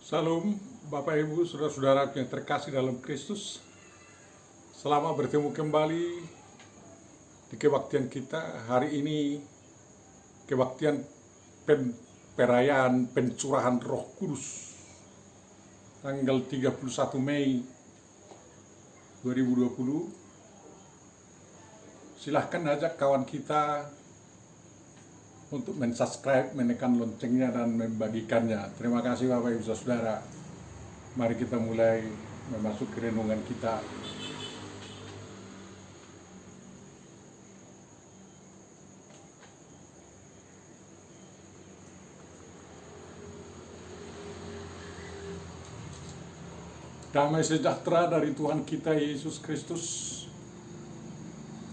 Salam Bapak Ibu, saudara-saudara yang terkasih dalam Kristus. Selamat bertemu kembali di kebaktian kita hari ini, kebaktian perayaan pencurahan Roh Kudus tanggal 31 Mei 2020. Silahkan ajak kawan kita untuk mensubscribe, menekan loncengnya dan membagikannya. Terima kasih Bapak Ibu Saudara. Mari kita mulai memasuki renungan kita. Damai sejahtera dari Tuhan kita Yesus Kristus,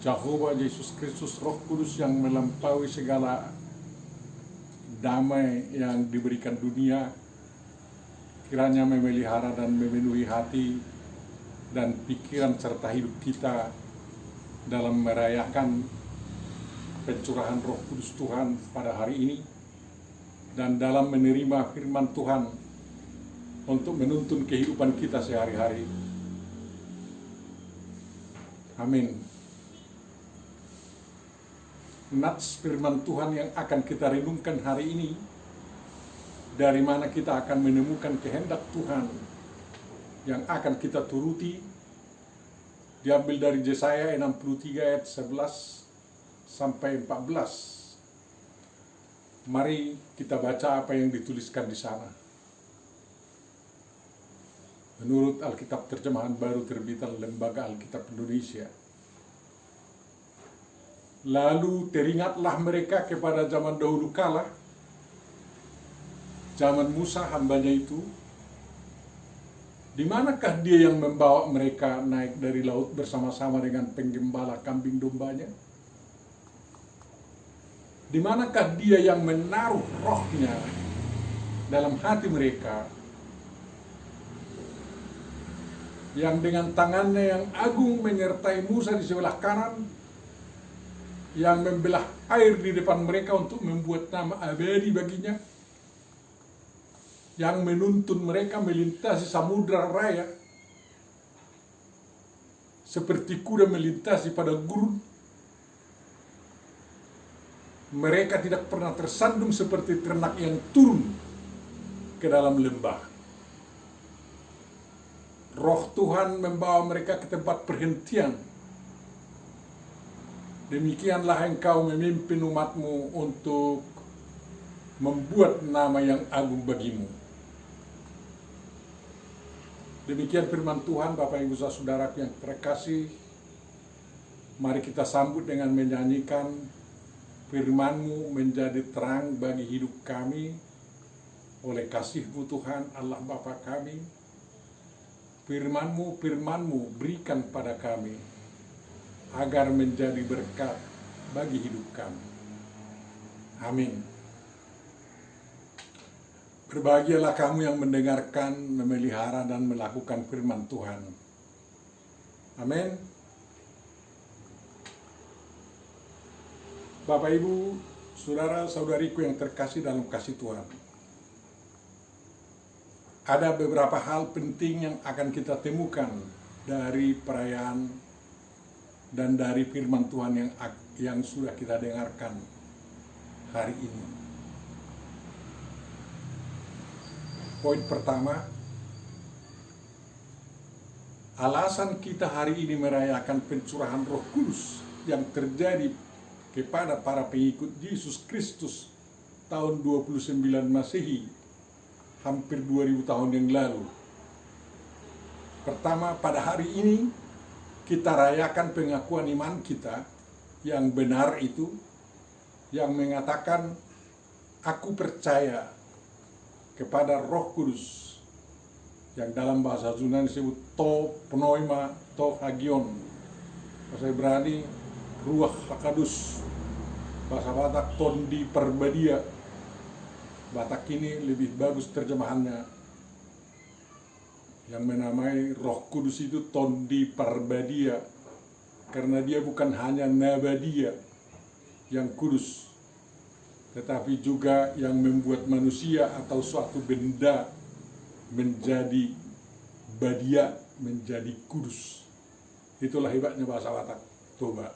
Jehovah Yesus Kristus, Roh Kudus yang melampaui segala damai yang diberikan dunia, kiranya memelihara dan memenuhi hati dan pikiran serta hidup kita dalam merayakan pencurahan Roh Kudus Tuhan pada hari ini, dan dalam menerima firman Tuhan untuk menuntun kehidupan kita sehari-hari. Amin. Nats firman Tuhan yang akan kita renungkan hari ini, dari mana kita akan menemukan kehendak Tuhan yang akan kita turuti, diambil dari Yesaya 63 ayat 11 sampai 14. Mari kita baca apa yang dituliskan di sana. Menurut Alkitab Terjemahan Baru terbitan Lembaga Alkitab Indonesia. Lalu teringatlah mereka kepada zaman dahulu kala, zaman Musa hambanya itu, di manakah dia yang membawa mereka naik dari laut bersama-sama dengan penggembala kambing dombanya? Di manakah dia yang menaruh rohnya dalam hati mereka, yang dengan tangannya yang agung menyertai Musa di sebelah kanan, yang membelah air di depan mereka untuk membuat nama abadi baginya, yang menuntun mereka melintasi samudra raya seperti kuda melintasi pada gurun. Mereka tidak pernah tersandung seperti ternak yang turun ke dalam lembah. Roh Tuhan membawa mereka ke tempat perhentian. Demikianlah engkau memimpin umatmu untuk membuat nama yang agung bagimu. Demikian firman Tuhan. Bapak Ibu Saudara yang terkasih, mari kita sambut dengan menyanyikan firman-Mu menjadi terang bagi hidup kami oleh kasih-Mu Tuhan Allah Bapa kami. Firman-Mu berikan pada kami agar menjadi berkat bagi hidup kami. Amin. Berbahagialah kamu yang mendengarkan, memelihara, dan melakukan firman Tuhan. Amin. Bapak, Ibu, saudara-saudariku yang terkasih dalam kasih Tuhan. Ada beberapa hal penting yang akan kita temukan dari perayaan dan dari firman Tuhan yang sudah kita dengarkan hari ini. Poin pertama, alasan kita hari ini merayakan pencurahan Roh Kudus yang terjadi kepada para pengikut Yesus Kristus tahun 29 Masehi, hampir 2000 tahun yang lalu. Pertama, pada hari ini kita rayakan pengakuan iman kita yang benar itu, yang mengatakan, aku percaya kepada Roh Kudus, yang dalam bahasa Yunani disebut to pneuma to hagion, bahasa Ibrani Ruach HaKudus, bahasa Batak tondi perbadia. Batak ini lebih bagus terjemahannya, yang menamai Roh Kudus itu tondi parbadia, karena dia bukan hanya nabadia yang kudus, tetapi juga yang membuat manusia atau suatu benda menjadi badia, menjadi kudus. Itulah hebatnya bahasa Batak Toba.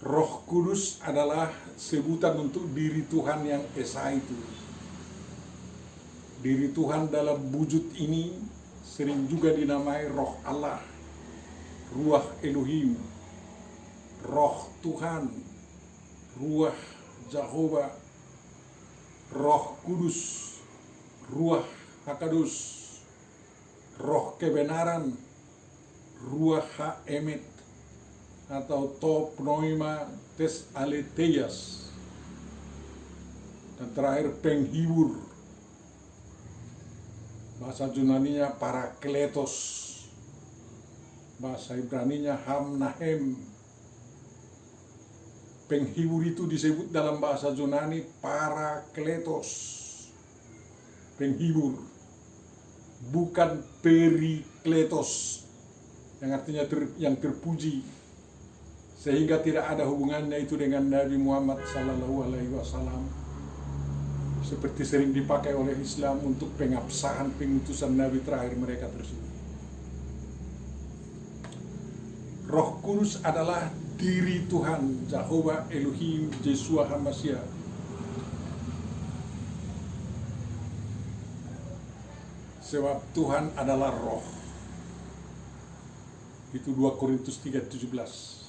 Roh Kudus adalah sebutan untuk diri Tuhan yang esa itu. Diri Tuhan dalam wujud ini sering juga dinamai Roh Allah, Ruach Elohim, Roh Tuhan, Ruach Jehovah, Roh Kudus, Ruach Hakadus, Roh Kebenaran, Ruach HaEmet, atau To Pneuma Tes Aleteias, dan terakhir penghibur, bahasa Yunaninya Parakletos, bahasa Ibraninya Hamnahem. Penghibur itu disebut dalam bahasa Yunani Parakletos, penghibur, bukan Perikletos yang artinya yang terpuji, sehingga tidak ada hubungannya itu dengan Nabi Muhammad SAW, seperti sering dipakai oleh Islam untuk pengabsahan pengutusan Nabi terakhir mereka tersebut. Roh Kudus adalah diri Tuhan, Jehovah Elohim Yeshua HaMashiach. Sebab Tuhan adalah roh. Itu 2 Korintus 3:17.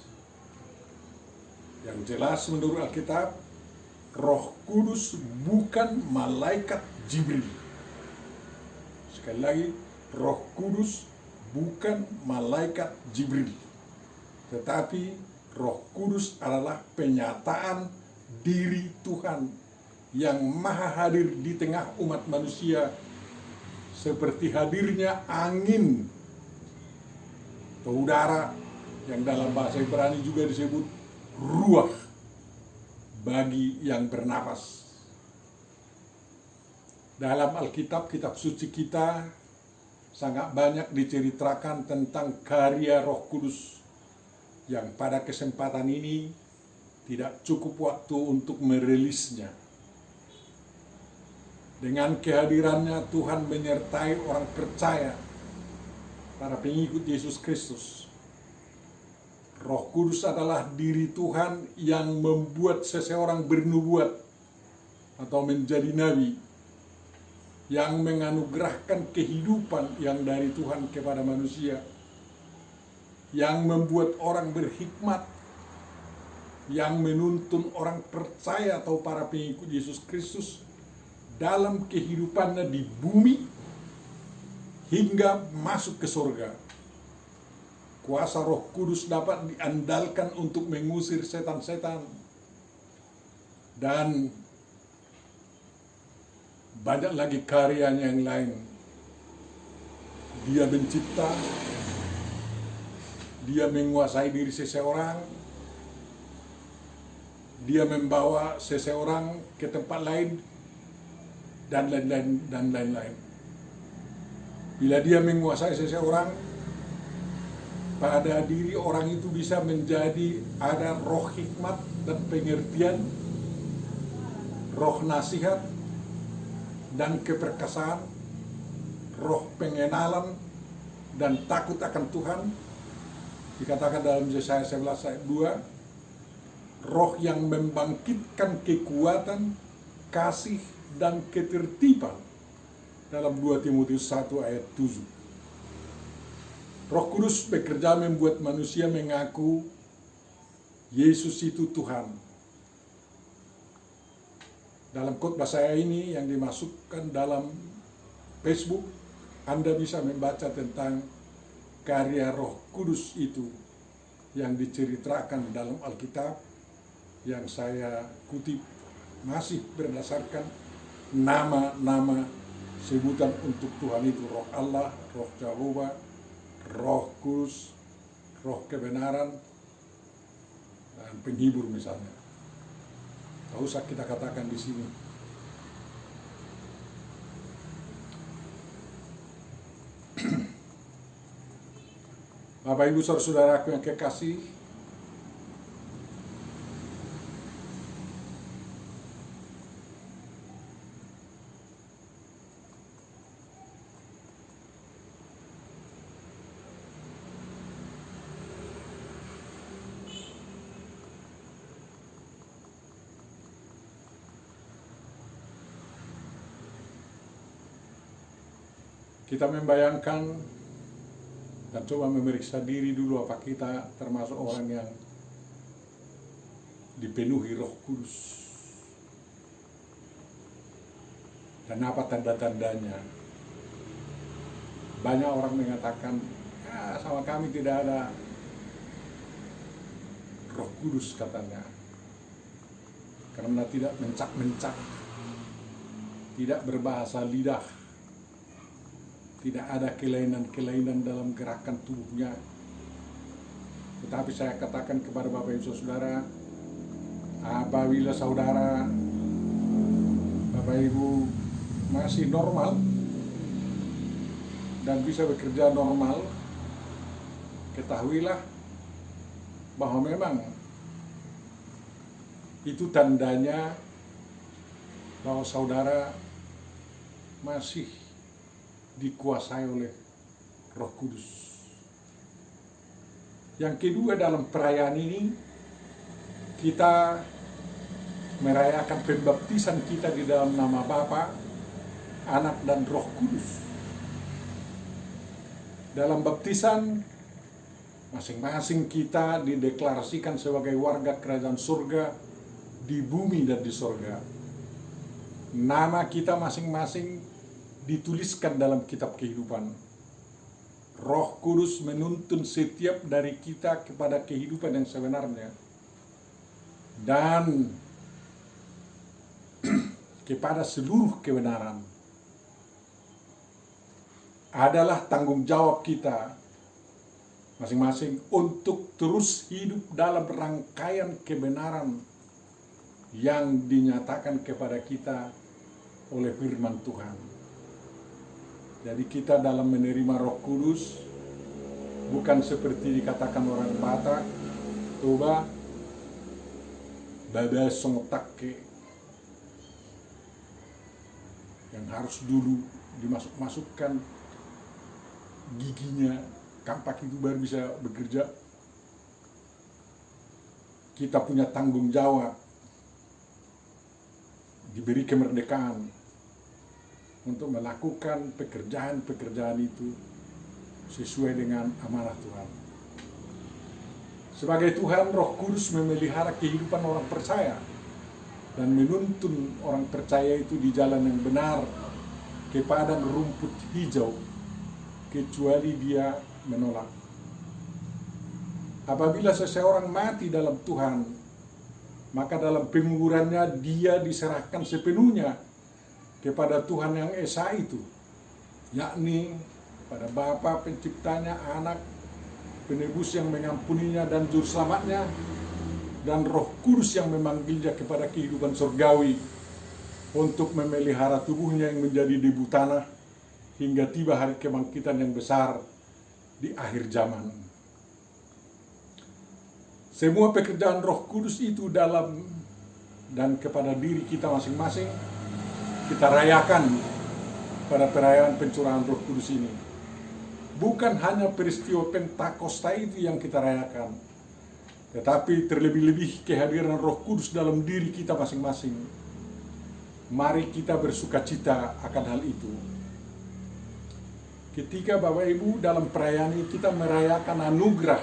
Yang jelas menurut Alkitab, Roh Kudus bukan malaikat Jibril. Sekali lagi, Roh Kudus bukan malaikat Jibril, tetapi Roh Kudus adalah penyataan diri Tuhan yang maha hadir di tengah umat manusia, seperti hadirnya angin atau udara yang dalam bahasa Ibrani juga disebut ruach bagi yang bernapas. Dalam Alkitab, kitab suci kita, sangat banyak diceritakan tentang karya Roh Kudus yang pada kesempatan ini tidak cukup waktu untuk merilisnya. Dengan kehadirannya Tuhan menyertai orang percaya, para pengikut Yesus Kristus. Roh Kudus adalah diri Tuhan yang membuat seseorang bernubuat atau menjadi nabi, yang menganugerahkan kehidupan yang dari Tuhan kepada manusia, yang membuat orang berhikmat, yang menuntun orang percaya atau para pengikut Yesus Kristus dalam kehidupannya di bumi hingga masuk ke surga. Kuasa Roh Kudus dapat diandalkan untuk mengusir setan-setan, dan banyak lagi karyanya yang lain. Dia mencipta, dia menguasai diri seseorang, dia membawa seseorang ke tempat lain, dan lain-lain. Bila dia menguasai seseorang, pada diri orang itu bisa menjadi ada roh hikmat dan pengertian, roh nasihat dan keperkasaan, roh pengenalan dan takut akan Tuhan. Dikatakan dalam Yesaya 11 ayat 2, roh yang membangkitkan kekuatan, kasih dan ketertiban dalam 2 Timotius 1 ayat 7. Roh Kudus bekerja membuat manusia mengaku Yesus itu Tuhan. Dalam khotbah saya ini yang dimasukkan dalam Facebook, Anda bisa membaca tentang karya Roh Kudus itu yang diceritakan dalam Alkitab, yang saya kutip masih berdasarkan nama-nama sebutan untuk Tuhan itu: Roh Allah, Roh Jehovah, Roh Kudus, Roh Kebenaran, dan penghibur misalnya. Tak usah kita katakan di sini. Bapak Ibu saudaraku yang kekasih, kita membayangkan dan coba memeriksa diri dulu, apa kita termasuk orang yang dipenuhi Roh Kudus dan apa tanda-tandanya. Banyak orang mengatakan, ya, sama kami tidak ada Roh Kudus katanya, karena tidak mencak-mencak, tidak berbahasa lidah, tidak ada kelainan-kelainan dalam gerakan tubuhnya. Tetapi saya katakan kepada Bapak Ibu Saudara, apabila saudara, Bapak Ibu masih normal dan bisa bekerja normal, ketahuilah bahwa memang itu tandanya bahwa saudara masih dikuasai oleh Roh Kudus. Yang kedua, dalam perayaan ini kita merayakan pembaptisan kita di dalam nama Bapa, Anak dan Roh Kudus. Dalam baptisan masing-masing kita dideklarasikan sebagai warga kerajaan surga di bumi dan di surga. Nama kita masing-masing dituliskan dalam kitab kehidupan. Roh Kudus menuntun setiap dari kita kepada kehidupan yang sebenarnya dan kepada seluruh kebenaran. Adalah tanggung jawab kita masing-masing untuk terus hidup dalam rangkaian kebenaran yang dinyatakan kepada kita oleh firman Tuhan. Jadi kita dalam menerima Roh Kudus bukan seperti dikatakan orang Batak, coba baba songotakke, yang harus dulu dimasukkan giginya, kampak itu baru bisa bekerja. Kita punya tanggung jawab, diberi kemerdekaan untuk melakukan pekerjaan-pekerjaan itu sesuai dengan amanah Tuhan. Sebagai Tuhan, Roh Kudus memelihara kehidupan orang percaya dan menuntun orang percaya itu di jalan yang benar ke padang rumput hijau, kecuali dia menolak. Apabila seseorang mati dalam Tuhan, maka dalam penguburannya dia diserahkan sepenuhnya kepada Tuhan yang Esa itu, yakni pada Bapa penciptanya, Anak penebus yang mengampuninya dan juru selamatnya, dan Roh Kudus yang memanggilnya kepada kehidupan surgawi untuk memelihara tubuhnya yang menjadi debu tanah hingga tiba hari kebangkitan yang besar di akhir zaman. Semua pekerjaan Roh Kudus itu dalam dan kepada diri kita masing-masing kita rayakan pada perayaan pencurahan Roh Kudus ini. Bukan hanya peristiwa Pentakosta itu yang kita rayakan, tetapi terlebih-lebih kehadiran Roh Kudus dalam diri kita masing-masing. Mari kita bersukacita akan hal itu. Ketika Bapak Ibu dalam perayaan ini kita merayakan anugerah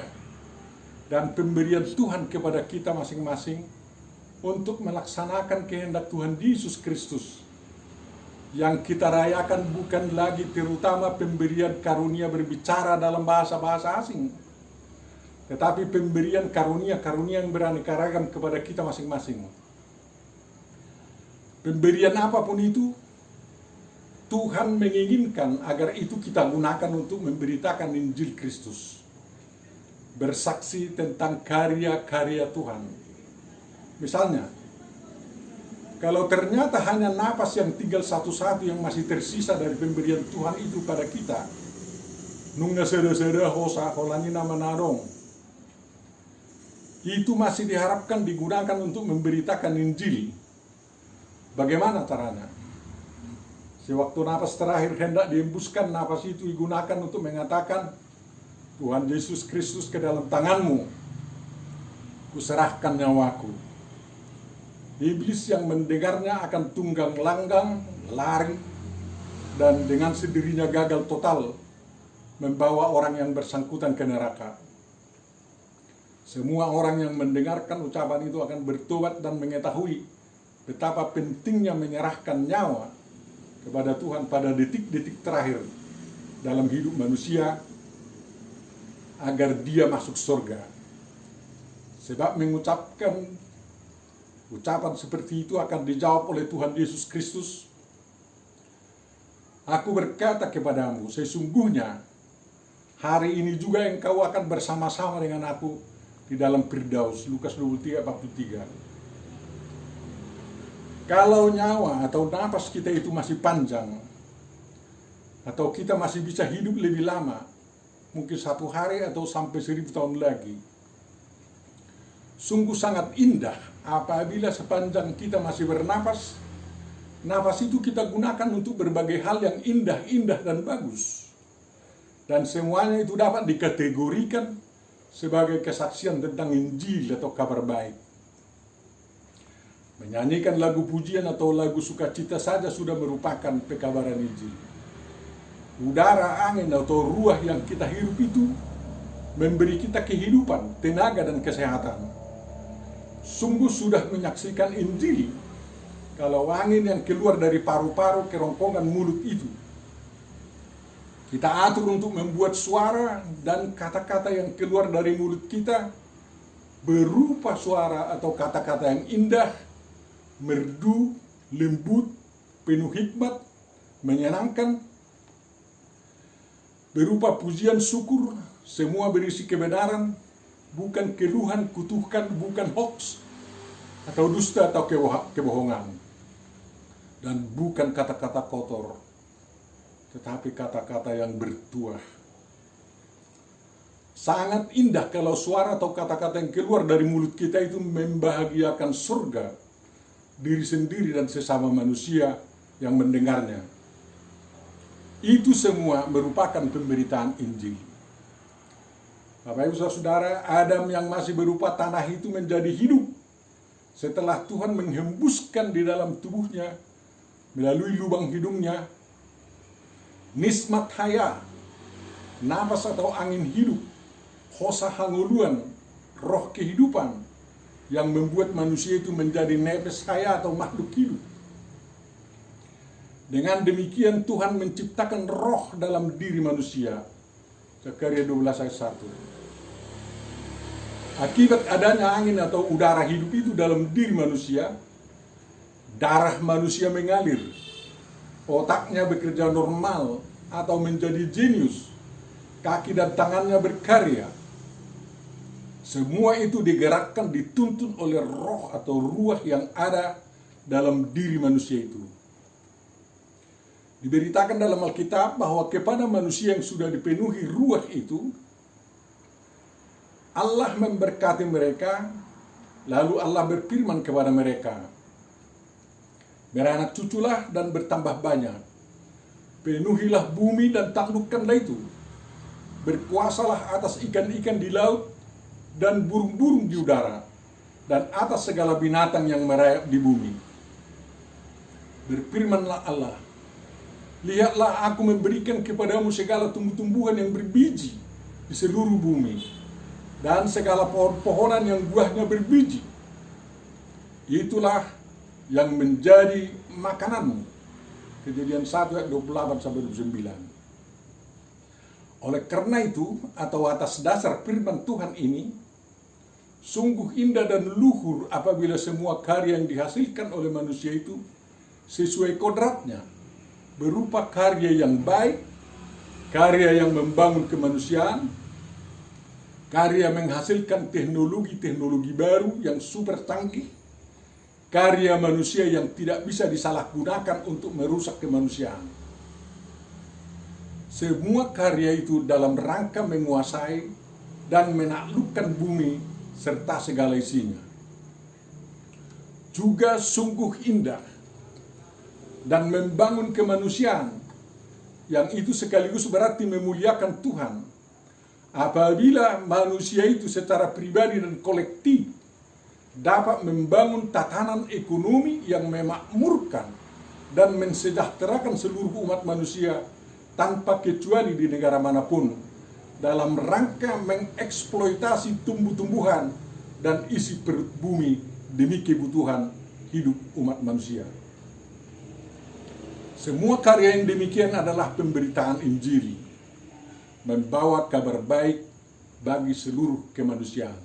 dan pemberian Tuhan kepada kita masing-masing untuk melaksanakan kehendak Tuhan Yesus Kristus. Yang kita rayakan bukan lagi terutama pemberian karunia berbicara dalam bahasa-bahasa asing, tetapi pemberian karunia-karunia yang beraneka ragam kepada kita masing-masing. Pemberian apapun itu, Tuhan menginginkan agar itu kita gunakan untuk memberitakan Injil Kristus, bersaksi tentang karya-karya Tuhan. Misalnya, kalau ternyata hanya napas yang tinggal satu-satu yang masih tersisa dari pemberian Tuhan itu pada kita, nungga seda-seda hosa holani nama nadong, itu masih diharapkan digunakan untuk memberitakan Injil. Bagaimana caranya? Sewaktu napas terakhir hendak dihembuskan, napas itu digunakan untuk mengatakan, Tuhan Yesus Kristus ke dalam tanganmu, kuserahkan nyawaku. Iblis yang mendengarnya akan tunggang langgang, lari, dan dengan sendirinya gagal total membawa orang yang bersangkutan ke neraka. Semua orang yang mendengarkan ucapan itu akan bertobat dan mengetahui betapa pentingnya menyerahkan nyawa kepada Tuhan pada detik-detik terakhir dalam hidup manusia agar dia masuk surga. Sebab mengucapkan ucapan seperti itu akan dijawab oleh Tuhan Yesus Kristus. Aku berkata kepadamu, sesungguhnya hari ini juga engkau akan bersama-sama dengan aku di dalam Firdaus. Lukas 23:43. Kalau nyawa atau napas kita itu masih panjang, atau kita masih bisa hidup lebih lama, mungkin 1 hari atau sampai 1000 tahun lagi, sungguh sangat indah apabila sepanjang kita masih bernapas, napas itu kita gunakan untuk berbagai hal yang indah dan bagus. Dan semuanya itu dapat dikategorikan sebagai kesaksian tentang Injil atau kabar baik. Menyanyikan lagu pujian atau lagu sukacita saja sudah merupakan pekabaran Injil. Udara, angin, atau ruah yang kita hirup itu memberi kita kehidupan, tenaga, dan kesehatan. Sungguh sudah menyaksikan Injil kalau angin yang keluar dari paru-paru kerongkongan mulut itu kita atur untuk membuat suara, dan kata-kata yang keluar dari mulut kita berupa suara atau kata-kata yang indah, merdu, lembut, penuh hikmat, menyenangkan, berupa pujian syukur, semua berisi kebenaran, bukan keluhan, kutukan, bukan hoax, atau dusta atau kebohongan, dan bukan kata-kata kotor, tetapi kata-kata yang bertuah. Sangat indah kalau suara atau kata-kata yang keluar dari mulut kita itu membahagiakan surga, diri sendiri dan sesama manusia yang mendengarnya. Itu semua merupakan pemberitaan Injil. Bapak Ibu Saudara, Adam yang masih berupa tanah itu menjadi hidup setelah Tuhan menghembuskan di dalam tubuhnya melalui lubang hidungnya nismat haya, napas atau angin hidup, hosa hanguluan, roh kehidupan yang membuat manusia itu menjadi nefes haya atau makhluk hidup. Dengan demikian Tuhan menciptakan roh dalam diri manusia. Zakaria 12 ayat 1. Akibat adanya angin atau udara hidup itu dalam diri manusia, darah manusia mengalir, otaknya bekerja normal atau menjadi jenius, kaki dan tangannya berkarya. Semua itu digerakkan, dituntun oleh roh atau ruah yang ada dalam diri manusia itu. Diberitakan dalam Alkitab bahwa kepada manusia yang sudah dipenuhi ruah itu, Allah memberkati mereka, lalu Allah berfirman kepada mereka, beranak cuculah dan bertambah banyak, penuhilah bumi dan taklukkanlah itu, berkuasalah atas ikan-ikan di laut dan burung-burung di udara, dan atas segala binatang yang merayap di bumi. Berfirmanlah Allah, lihatlah aku memberikan kepadamu segala tumbuh-tumbuhan yang berbiji di seluruh bumi, dan segala pohon-pohonan yang buahnya berbiji. Itulah yang menjadi makananmu. Kejadian 1 ayat 28-29. Oleh karena itu, atau atas dasar firman Tuhan ini, sungguh indah dan luhur apabila semua karya yang dihasilkan oleh manusia itu sesuai kodratnya, berupa karya yang baik, karya yang membangun kemanusiaan, karya menghasilkan teknologi-teknologi baru yang super canggih, karya manusia yang tidak bisa disalahgunakan untuk merusak kemanusiaan. Semua karya itu dalam rangka menguasai dan menaklukkan bumi serta segala isinya. Juga sungguh indah dan membangun kemanusiaan, yang itu sekaligus berarti memuliakan Tuhan, apabila manusia itu secara pribadi dan kolektif dapat membangun tatanan ekonomi yang memakmurkan dan mensejahterakan seluruh umat manusia tanpa kecuali di negara manapun dalam rangka mengeksploitasi tumbuh-tumbuhan dan isi perut bumi demi kebutuhan hidup umat manusia. Semua karya yang demikian adalah pemberitaan Injil, membawa kabar baik bagi seluruh kemanusiaan.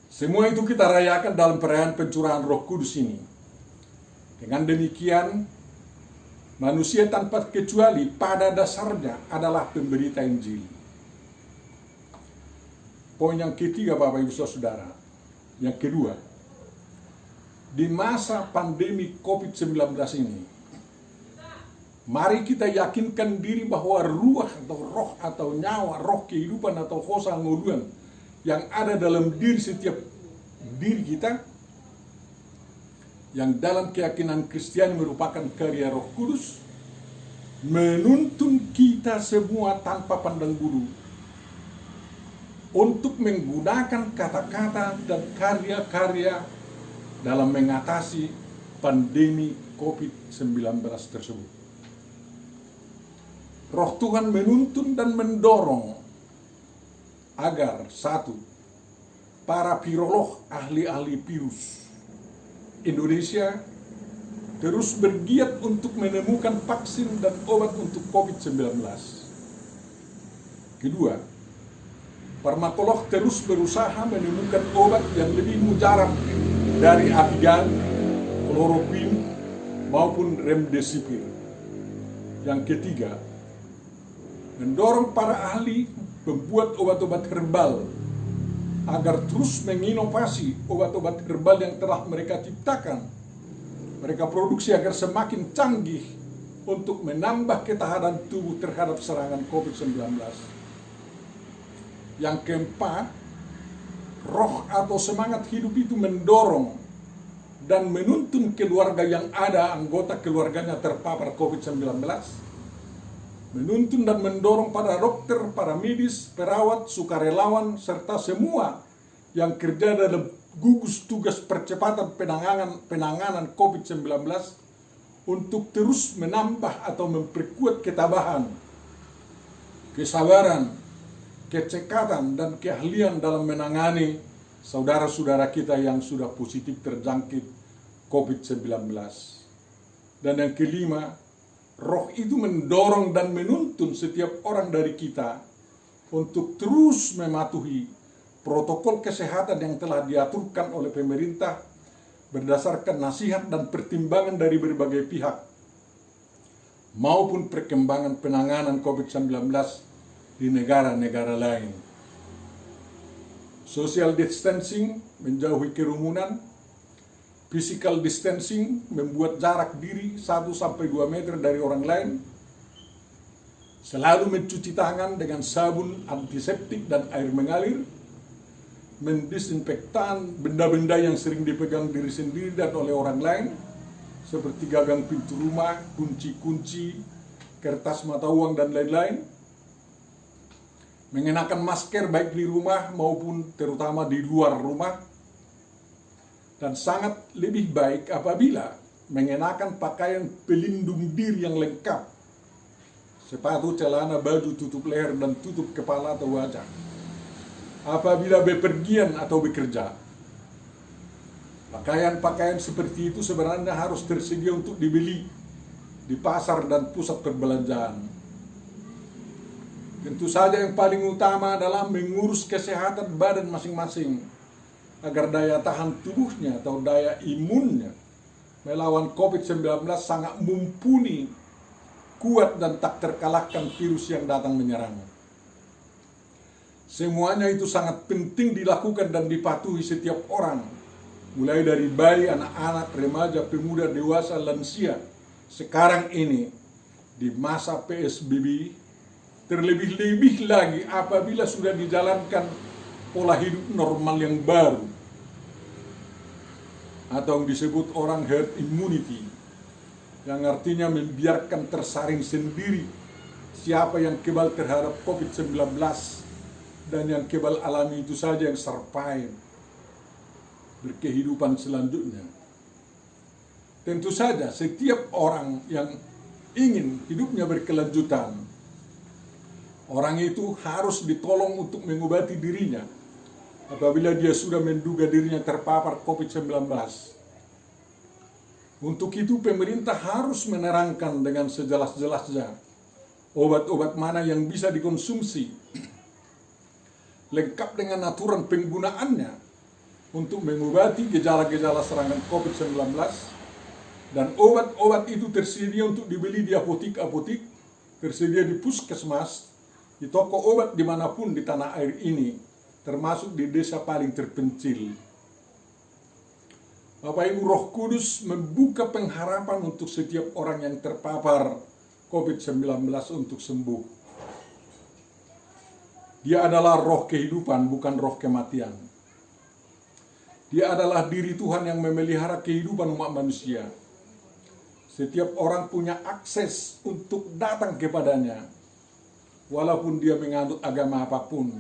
Semua itu kita rayakan dalam perayaan pencurahan Roh Kudus ini. Dengan demikian, manusia tanpa kecuali pada dasarnya adalah pemberita Injil. Poin yang ketiga, Bapak Ibu Saudara. Yang kedua, di masa pandemi COVID-19 ini, mari kita yakinkan diri bahwa ruah atau roh atau nyawa, roh kehidupan atau hosa ngoluan yang ada dalam diri setiap diri kita, yang dalam keyakinan Kristiani merupakan karya Roh Kudus, menuntun kita semua tanpa pandang bulu untuk menggunakan kata-kata dan karya-karya dalam mengatasi pandemi COVID-19 tersebut. Roh Tuhan menuntun dan mendorong agar satu, para virolog ahli-ahli virus Indonesia terus bergiat untuk menemukan vaksin dan obat untuk COVID-19. Kedua, farmakolog terus berusaha menemukan obat yang lebih mujarab dari Avigan, kloroquine, maupun remdesivir. Yang ketiga, mendorong para ahli membuat obat-obat herbal agar terus menginovasi obat-obat herbal yang telah mereka ciptakan, mereka produksi agar semakin canggih untuk menambah ketahanan tubuh terhadap serangan COVID-19. Yang keempat, roh atau semangat hidup itu mendorong dan menuntun keluarga yang ada anggota keluarganya terpapar COVID-19, menuntun dan mendorong para dokter, para medis, perawat, sukarelawan, serta semua yang kerja dalam gugus tugas percepatan penanganan COVID-19 untuk terus menambah atau memperkuat ketabahan, kesabaran, kecekatan, dan keahlian dalam menangani saudara-saudara kita yang sudah positif terjangkit COVID-19. Dan yang kelima, roh itu mendorong dan menuntun setiap orang dari kita untuk terus mematuhi protokol kesehatan yang telah diaturkan oleh pemerintah berdasarkan nasihat dan pertimbangan dari berbagai pihak maupun perkembangan penanganan COVID-19 di negara-negara lain. Social distancing, menjauhi kerumunan. Physical distancing, membuat jarak diri 1-2 meter dari orang lain. Selalu mencuci tangan dengan sabun antiseptik dan air mengalir. Mendisinfektan benda-benda yang sering dipegang diri sendiri dan oleh orang lain, seperti gagang pintu rumah, kunci-kunci, kertas mata uang, dan lain-lain. Mengenakan masker baik di rumah maupun terutama di luar rumah. Dan sangat lebih baik apabila mengenakan pakaian pelindung diri yang lengkap, sepatu, celana, baju tutup leher dan tutup kepala atau wajah apabila bepergian atau bekerja. Pakaian-pakaian seperti itu sebenarnya harus tersedia untuk dibeli di pasar dan pusat perbelanjaan. Tentu saja yang paling utama adalah mengurus kesehatan badan masing-masing agar daya tahan tubuhnya atau daya imunnya melawan COVID-19 sangat mumpuni, kuat, dan tak terkalahkan virus yang datang menyerang. Semuanya itu sangat penting dilakukan dan dipatuhi setiap orang, mulai dari bayi, anak-anak, remaja, pemuda, dewasa, lansia. Sekarang ini di masa PSBB, terlebih-lebih lagi apabila sudah dijalankan pola hidup normal yang baru atau yang disebut orang herd immunity, yang artinya membiarkan tersaring sendiri siapa yang kebal terhadap COVID-19 dan yang kebal alami itu saja yang survive berkehidupan selanjutnya. tentu saja setiap orang yang ingin hidupnya berkelanjutan, orang itu harus ditolong untuk mengobati dirinya apabila dia sudah menduga dirinya terpapar COVID-19. Untuk itu pemerintah harus menerangkan dengan sejelas-jelasnya obat-obat mana yang bisa dikonsumsi, lengkap dengan aturan penggunaannya untuk mengobati gejala-gejala serangan COVID-19, dan obat-obat itu tersedia untuk dibeli di apotik-apotik, tersedia di puskesmas, di toko obat dimanapun di tanah air ini, termasuk di desa paling terpencil. Bapak Ibu, Roh Kudus membuka pengharapan untuk setiap orang yang terpapar COVID-19 untuk sembuh. Dia adalah roh kehidupan, bukan roh kematian. Dia adalah diri Tuhan yang memelihara kehidupan umat manusia. Setiap orang punya akses untuk datang kepadanya, walaupun dia menganut agama apapun.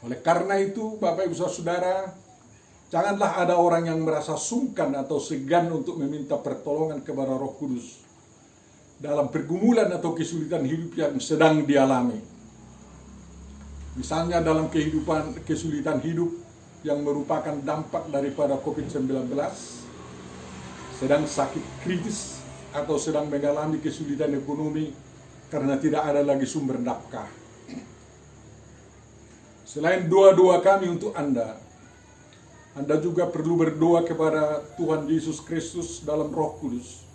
Oleh karena itu, Bapak Ibu Saudara, janganlah ada orang yang merasa sungkan atau segan untuk meminta pertolongan kepada Roh Kudus dalam pergumulan atau kesulitan hidup yang sedang dialami. Misalnya dalam kesulitan hidup yang merupakan dampak daripada COVID-19, sedang sakit kritis atau sedang mengalami kesulitan ekonomi karena tidak ada lagi sumber nafkah. Selain doa-doa kami untuk Anda juga perlu berdoa kepada Tuhan Yesus Kristus dalam Roh Kudus,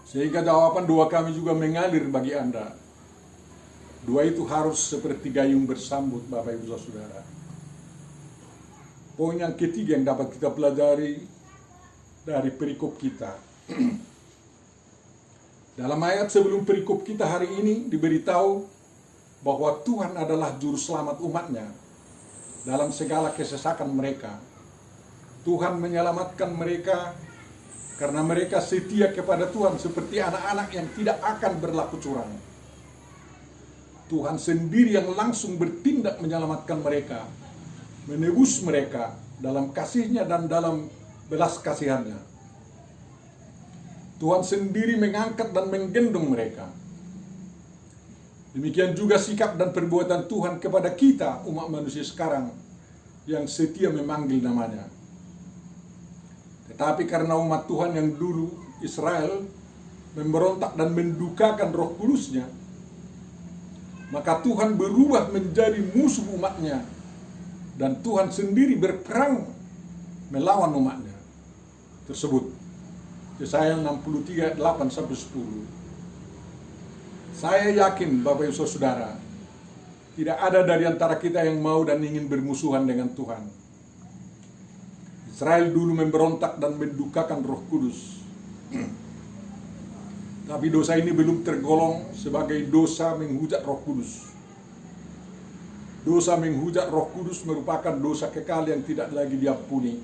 sehingga jawaban doa kami juga mengalir bagi Anda. Doa itu harus seperti gayung bersambut, Bapak Ibu Saudara. Poin yang ketiga yang dapat kita pelajari dari perikop kita. Dalam ayat sebelum perikop kita hari ini diberitahu bahwa Tuhan adalah juru selamat umatnya dalam segala kesesakan mereka. Tuhan menyelamatkan mereka karena mereka setia kepada Tuhan seperti anak-anak yang tidak akan berlaku curang. Tuhan sendiri yang langsung bertindak menyelamatkan mereka, menebus mereka dalam kasih-Nya dan dalam belas kasihan-Nya. Tuhan sendiri mengangkat dan menggendong mereka. Demikian juga sikap dan perbuatan Tuhan kepada kita, umat manusia sekarang, yang setia memanggil namanya. Tetapi karena umat Tuhan yang dulu, Israel, memberontak dan mendukakan Roh Kudus-Nya, maka Tuhan berubah menjadi musuh umatnya, dan Tuhan sendiri berperang melawan umatnya tersebut. Yesaya 63, 8-10. Saya yakin, Bapak Ibu Saudara, tidak ada dari antara kita yang mau dan ingin bermusuhan dengan Tuhan. Israel dulu memberontak dan mendukakan Roh Kudus. Tapi dosa ini belum tergolong sebagai dosa menghujat Roh Kudus. Dosa menghujat Roh Kudus merupakan dosa kekal yang tidak lagi diampuni.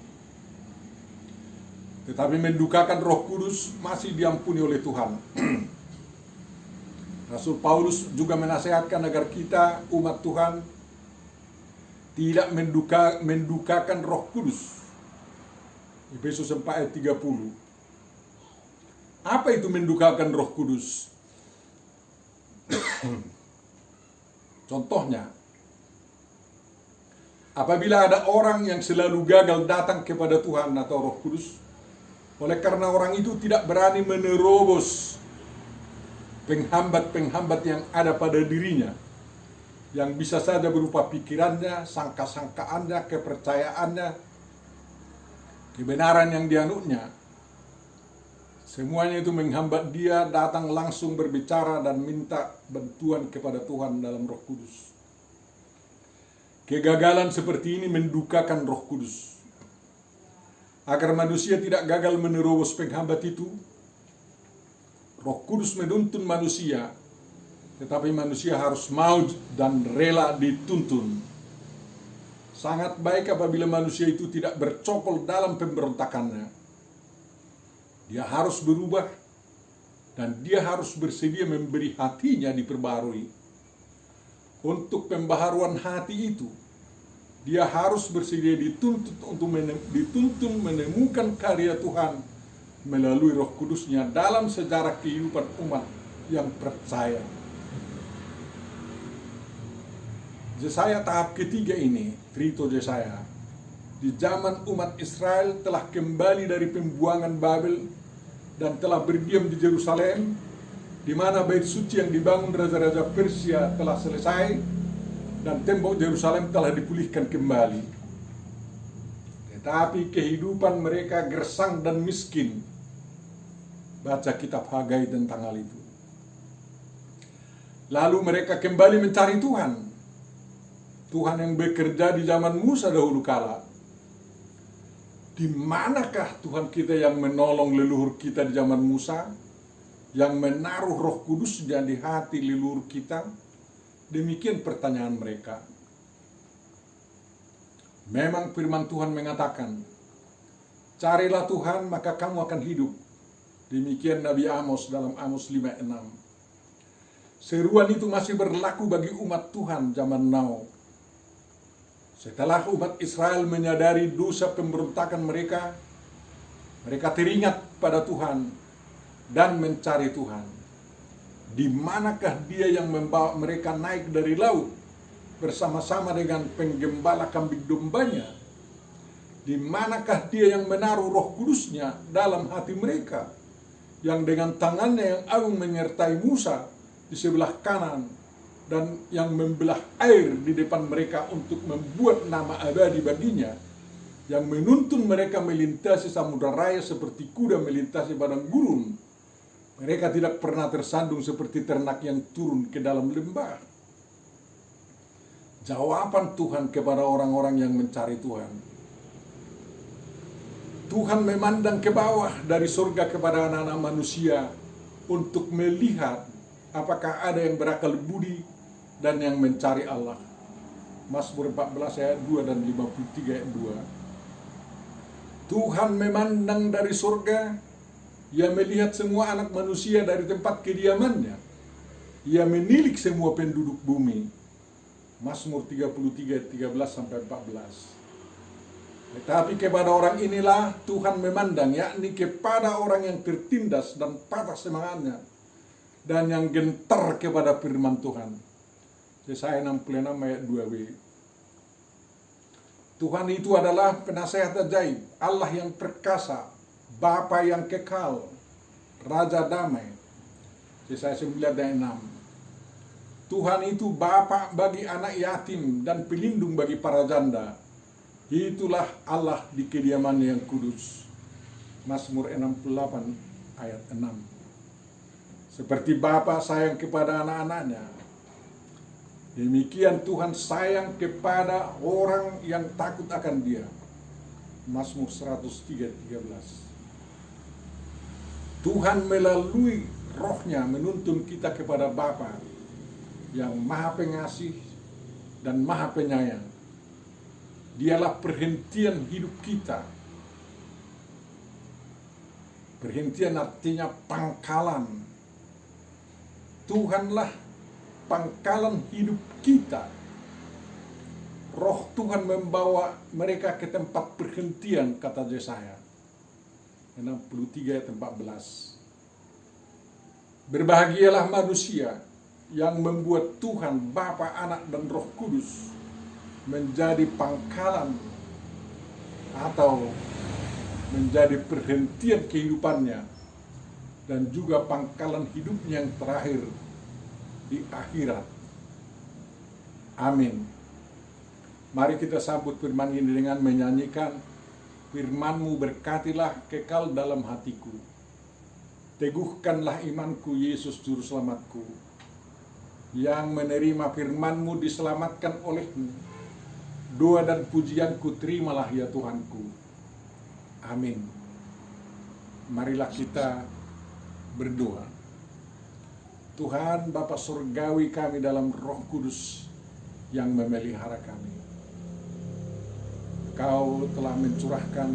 Tetapi mendukakan Roh Kudus masih diampuni oleh Tuhan. Rasul Paulus juga menasihatkan agar kita, umat Tuhan, tidak mendukakan Roh Kudus. Efesus 4 ayat 30. Apa itu mendukakan Roh Kudus? Contohnya, apabila ada orang yang selalu gagal datang kepada Tuhan atau Roh Kudus, oleh karena orang itu tidak berani menerobos penghambat-penghambat yang ada pada dirinya, yang bisa saja berupa pikirannya, sangka-sangkaannya, kepercayaannya, kebenaran yang dianutnya. Semuanya itu menghambat dia datang langsung berbicara dan minta bantuan kepada Tuhan dalam Roh Kudus. Kegagalan seperti ini mendukakan Roh Kudus. Agar manusia tidak gagal menerobos penghambat itu, Roh Kudus menuntun manusia, tetapi manusia harus mau dan rela dituntun. Sangat baik apabila manusia itu tidak bercokol dalam pemberontakannya. Dia harus berubah dan dia harus bersedia memberi hatinya diperbarui. Untuk pembaharuan hati itu, Dia harus bersedia dituntun menemukan karya Tuhan melalui Roh Kudus-Nya dalam sejarah kehidupan umat yang percaya. Yesaya tahap ketiga ini, Trito Yesaya, di zaman umat Israel telah kembali dari pembuangan Babel dan telah berdiam di Yerusalem, di mana bait suci yang dibangun raja-raja Persia telah selesai dan tembok Yerusalem telah dipulihkan kembali. Tetapi kehidupan mereka gersang dan miskin. Baca kitab Hagai tentang hal itu. Lalu mereka kembali mencari Tuhan. Tuhan yang bekerja di zaman Musa dahulu kala. Di manakah Tuhan kita yang menolong leluhur kita di zaman Musa? Yang menaruh Roh Kudus-Nya di hati leluhur kita? Demikian pertanyaan mereka. Memang firman Tuhan mengatakan, carilah Tuhan maka kamu akan hidup. Demikian Nabi Amos dalam Amos 5:6. Seruan itu masih berlaku bagi umat Tuhan zaman now. Setelah umat Israel menyadari dosa pemberontakan mereka, mereka teringat pada Tuhan dan mencari Tuhan. Di manakah Dia yang membawa mereka naik dari laut bersama-sama dengan penggembala kambing dombanya? Di manakah Dia yang menaruh Roh Kudus-Nya dalam hati mereka, yang dengan tangannya yang agung menyertai Musa di sebelah kanan dan yang membelah air di depan mereka untuk membuat nama abadi baginya, yang menuntun mereka melintasi samudra raya seperti kuda melintasi padang gurun. Mereka tidak pernah tersandung seperti ternak yang turun ke dalam lembah. Jawaban Tuhan kepada orang-orang yang mencari Tuhan. Tuhan memandang ke bawah dari surga kepada anak-anak manusia untuk melihat apakah ada yang berakal budi dan yang mencari Allah. Mazmur 14 ayat 2 dan 53 ayat 2. Tuhan memandang dari surga, Ia melihat semua anak manusia dari tempat kediamannya. Ia menilik semua penduduk bumi. Mazmur 33 13 sampai 14. Tetapi kepada orang inilah Tuhan memandang, yakni kepada orang yang tertindas dan patah semangatnya dan yang gentar kepada firman Tuhan. Yesaya 66 ayat 2b. Tuhan itu adalah penasehat ajaib, Allah yang perkasa, Bapa yang kekal, Raja damai. Yesaya 9 ayat 6. Tuhan itu bapa bagi anak yatim dan pelindung bagi para janda. Itulah Allah di kediamannya yang kudus. Mazmur 68 ayat 6. Seperti bapa sayang kepada anak-anaknya, demikian Tuhan sayang kepada orang yang takut akan Dia. Mazmur 103:13. Tuhan melalui Roh-Nya menuntun kita kepada Bapa yang maha pengasih dan maha penyayang. Dialah perhentian hidup kita. Perhentian artinya pangkalan. Tuhanlah pangkalan hidup kita. Roh Tuhan membawa mereka ke tempat perhentian, kata Yesaya 63 ayat 14. Berbahagialah manusia yang membuat Tuhan, Bapa, Anak, dan Roh Kudus menjadi pangkalan atau menjadi perhentian kehidupannya dan juga pangkalan hidupnya yang terakhir di akhirat. Amin. Mari kita sambut firman ini dengan menyanyikan, firman-Mu berkatilah kekal dalam hatiku. Teguhkanlah imanku, Yesus Juru Selamatku. Yang menerima firman-Mu diselamatkan oleh-Mu. Doa dan pujianku terimalah ya Tuhanku. Amin. Marilah kita berdoa. Tuhan Bapa Surgawi kami dalam Roh Kudus yang memelihara kami. Kau telah mencurahkan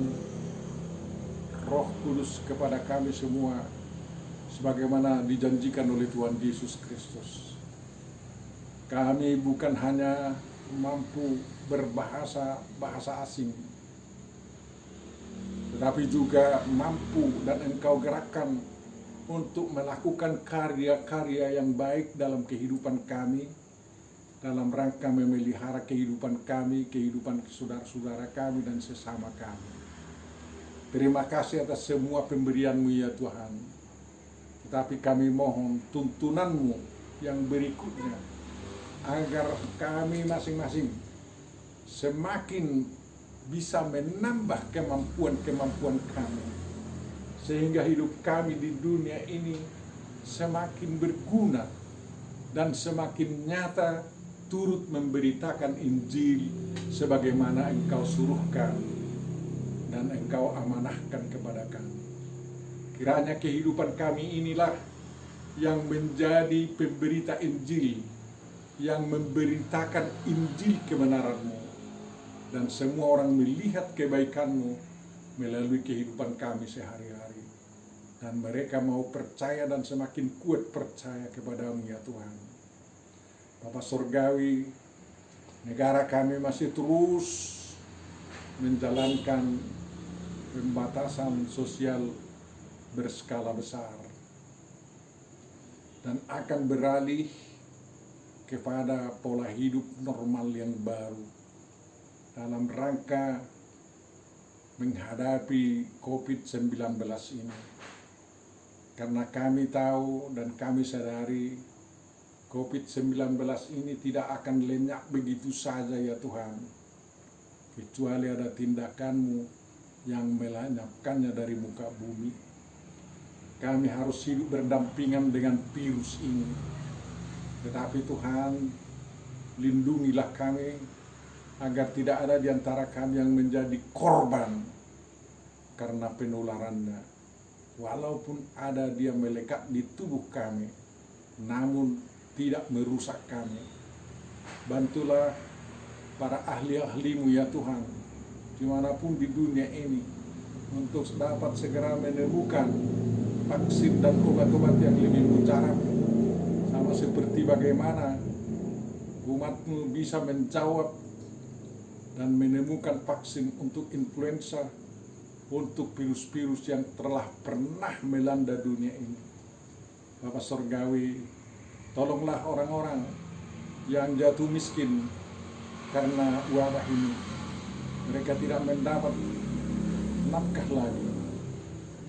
Roh Kudus kepada kami semua sebagaimana dijanjikan oleh Tuhan Yesus Kristus. Kami bukan hanya mampu berbahasa asing, tetapi juga mampu dan Engkau gerakkan untuk melakukan karya-karya yang baik dalam kehidupan kami, dalam rangka memelihara kehidupan kami, kehidupan saudara-saudara kami dan sesama kami. Terima kasih atas semua pemberian-Mu ya Tuhan. Tetapi kami mohon tuntunan-Mu yang berikutnya, agar kami masing-masing semakin bisa menambah kemampuan-kemampuan kami, sehingga hidup kami di dunia ini semakin berguna dan semakin nyata turut memberitakan Injil sebagaimana Engkau suruhkan dan Engkau amanahkan kepada kami. Kiranya kehidupan kami inilah yang menjadi pemberita Injil, yang memberitakan Injil kebenaran-Mu, dan semua orang melihat kebaikan-Mu melalui kehidupan kami sehari-hari, dan mereka mau percaya dan semakin kuat percaya kepada-Mu ya Tuhan. Bapa Surgawi, negara kami masih terus menjalankan pembatasan sosial berskala besar dan akan beralih kepada pola hidup normal yang baru dalam rangka menghadapi COVID-19 ini. Karena kami tahu dan kami sadari COVID-19 ini tidak akan lenyap begitu saja ya Tuhan, kecuali ada tindakan-Mu yang melenyapkannya dari muka bumi. Kami harus hidup berdampingan dengan virus ini. Tetapi Tuhan, lindungilah kami agar tidak ada di antara kami yang menjadi korban karena penularannya. Walaupun ada dia melekat di tubuh kami, namun tidak merusak kami. Bantulah para ahli-ahli-Mu ya Tuhan, dimanapun di dunia ini, untuk dapat segera menemukan vaksin dan obat-obat yang lebih mujarab, sama seperti bagaimana umat-Mu bisa menjawab dan menemukan vaksin untuk influenza, untuk virus-virus yang telah pernah melanda dunia ini. Bapa Surgawi, tolonglah orang-orang yang jatuh miskin karena wabah ini. Mereka tidak mendapat nafkah lagi.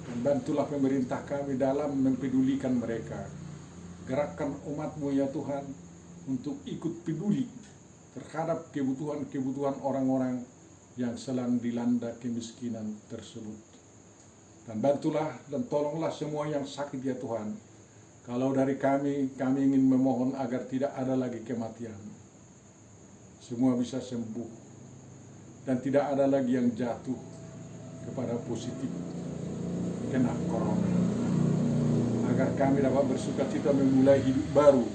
Dan bantulah pemerintah kami dalam mempedulikan mereka. Gerakkan umat-Mu ya Tuhan untuk ikut peduli terhadap kebutuhan-kebutuhan orang-orang yang sedang dilanda kemiskinan tersebut. Dan bantulah dan tolonglah semua yang sakit ya Tuhan. Kalau dari kami ingin memohon agar tidak ada lagi kematian. Semua bisa sembuh dan tidak ada lagi yang jatuh kepada positif kena corona. Agar kami dapat bersukacita memulai hidup baru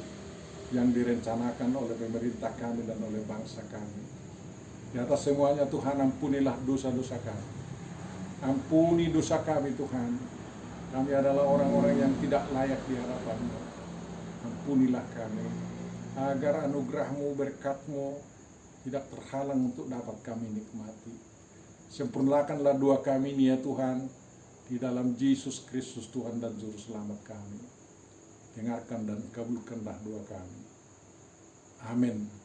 yang direncanakan oleh pemerintah kami dan oleh bangsa kami. Di atas semuanya Tuhan, ampunilah dosa-dosa kami. Ampuni dosa kami Tuhan. Kami adalah orang-orang yang tidak layak di hadapan-Mu. Ampunilah kami, agar anugerah-Mu, berkat-Mu tidak terhalang untuk dapat kami nikmati. Sempurnakanlah doa kami ini ya Tuhan, di dalam Yesus Kristus Tuhan dan Juru Selamat kami. Dengarkan dan kabulkanlah doa kami. Amin.